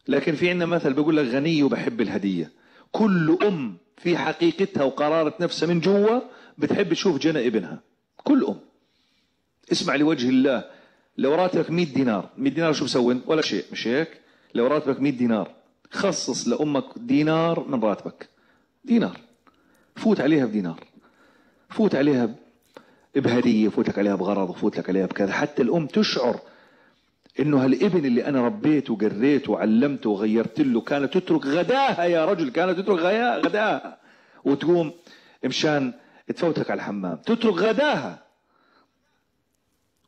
لكن في عندنا مثل بيقول لك غني وبحب الهدية. كل أم في حقيقتها وقرارة نفسها من جوا بتحب تشوف جنى ابنها. كل أم. اسمع لوجه الله، لو راتبك 100 دينار، 100 دينار شو بسوين؟ ولا شيء، مش هيك؟ لو راتبك 100 دينار خصص لأمك دينار من راتبك، دينار، فوت عليها بدينار، فوت عليها بهدية، فوتك عليها بغرض، وفوت لك عليها بكذا، حتى الأم تشعر إنه هالابن اللي أنا ربيته وقريته وعلمته وغيرت له كانت تترك غداها، يا رجل كانت تترك غداها وتقوم مشان تفوتك على الحمام، تترك غداها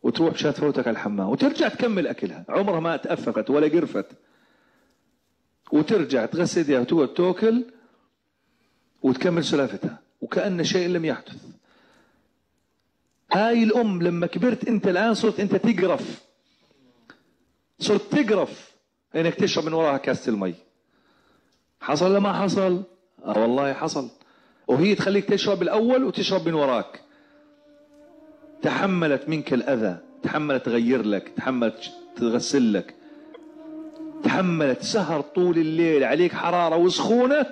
وتروح مشان تفوتك على الحمام وترجع تكمل أكلها، عمرها ما تأففت ولا قرفت، وترجع تغسل يديها وتقعد تاكل وتكمل سلافتها وكأن شيء لم يحدث. هاي الأم لما كبرت أنت الآن صرت أنت تقرف، صرت تقرف انك تشرب من وراها كاسة المي. حصل ولا ما حصل؟ والله حصل. وهي تخليك تشرب الأول وتشرب من وراك. تحملت منك الأذى، تحملت تغير لك، تحملت تغسل لك، تحملت سهر طول الليل عليك حرارة وسخونة،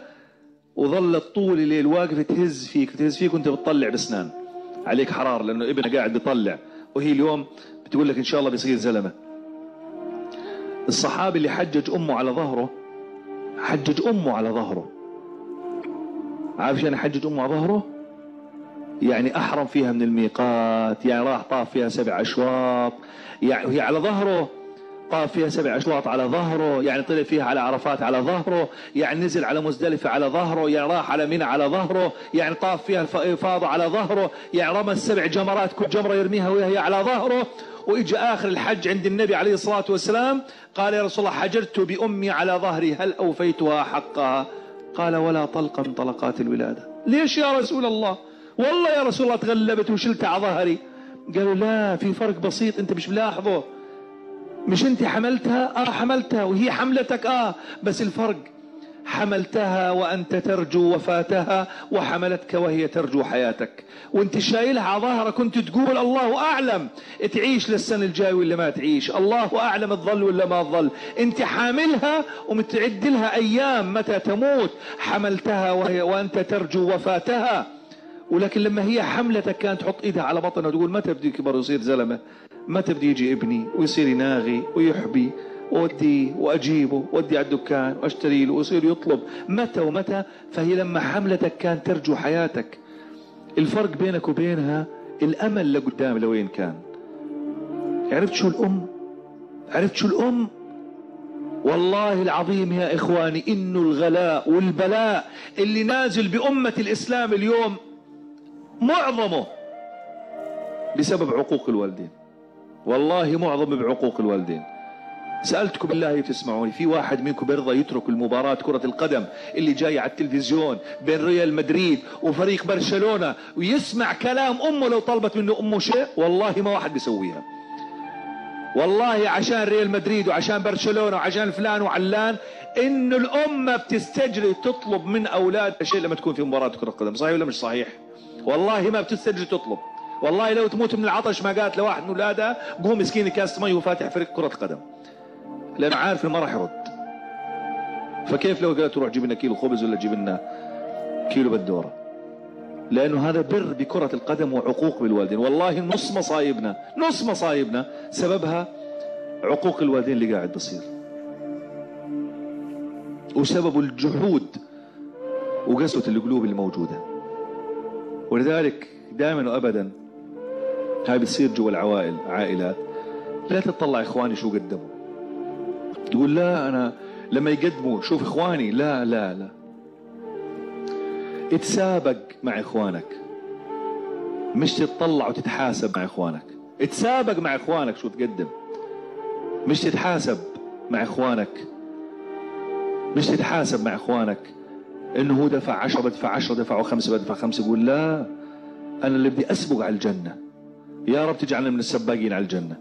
وظلت طول الليل واقفة تهز فيك وانت بتطلع بسنان، عليك حرارة لأنه ابنها قاعد بيطلع، وهي اليوم بتقول لك إن شاء الله بيصير زلمة. الصحابي اللي حجج أمه على ظهره، حجج أمه على ظهره. عارف شو يعني حجج أمه على ظهره؟ يعني أحرم فيها من الميقات، يعني راح طاف فيها 7 أشواط، يعني هي على ظهره، طاف فيها 7 أشواط على ظهره، يعني طلع فيها على عرفات على ظهره، يعني نزل على مزدلفة على ظهره، يعني راح على منى على ظهره، يعني طاف فيها الإفاضة على ظهره، يعني رمى 7 جمرات كل جمرة يرميها وهي على ظهره. وإجا آخر الحج عند النبي عليه الصلاة والسلام قال يا رسول الله حجرت بأمي على ظهري هل أوفيتها حقها؟ قال ولا طلقة من طلقات الولادة. ليش يا رسول الله؟ والله يا رسول الله تغلبت وشلت على ظهري. قالوا لا، في فرق بسيط انت مش ملاحظه. مش انت حملتها؟ حملتها وهي حملتك، بس الفرق حملتها وأنت ترجو وفاتها، وحملتك وهي ترجو حياتك. وانت شايلها على ظهرك كنت تقول الله أعلم تعيش للسنة الجاي ولا ما تعيش، الله أعلم تظل ولا ما تظل. انت حاملها ومتعد لها أيام متى تموت، حملتها وأنت ترجو وفاتها. ولكن لما هي حملتك كانت تحط ايدها على بطنها وتقول متى بده يكبر ويصير زلمة، متى بده يجي ابني ويصير يناغي ويحبي ووديه واجيبه وودي على الدكان واشتري له ويصير يطلب متى ومتى. فهي لما حملتك كانت ترجو حياتك. الفرق بينك وبينها الامل لقدام لوين كان. عرفت شو الام؟ عرفت شو الام؟ والله العظيم يا اخواني انه الغلاء والبلاء اللي نازل بأمة الاسلام اليوم معظمه بسبب عقوق الوالدين. والله معظم بعقوق الوالدين. سألتكم بالله تسمعوني، في واحد منكم بيرضى يترك المباراة كرة القدم اللي جاي على التلفزيون بين ريال مدريد وفريق برشلونة ويسمع كلام أمه لو طلبت منه أمه شيء؟ والله ما واحد بيسويها. والله عشان ريال مدريد وعشان برشلونة وعشان فلان وعلان إنه الأمة بتستجري تطلب من أولادها شيء لما تكون في مباراة كرة قدم. صحيح ولا مش صحيح؟ والله ما بتستجري تطلب. والله لو تموت من العطش ما قالت لواحد من أولادها قوم مسكين كاس مي وفاتح فريق كرة قدم، لأنه عارف ما راح يرد. فكيف لو قالت روح جيب لنا كيلو خبز ولا جيب لنا كيلو بالدورة؟ لأنه هذا بر بكرة القدم وعقوق بالوالدين. والله نص مصايبنا سببها عقوق الوالدين اللي قاعد بصير، وسبب الجحود وقسوة القلوب اللي موجودة. ولذلك دائما وأبدا هاي بتصير جوا العائلات. لا تطلع إخواني شو قدموا، تقول لا أنا لما يقدموا شوف إخواني، لا لا لا. اتسابق مع إخوانك، مش تتطلع وتتحاسب مع إخوانك. اتسابق مع إخوانك شو تقدم، مش تتحاسب مع إخوانك. مش تتحاسب مع إخوانك إنه هو دفع 10 بدفع 10، دفعوا 5 بدفع 5. يقول لا، أنا اللي بدي أسبق على الجنة، يا رب تجعلنا من السباقين على الجنة.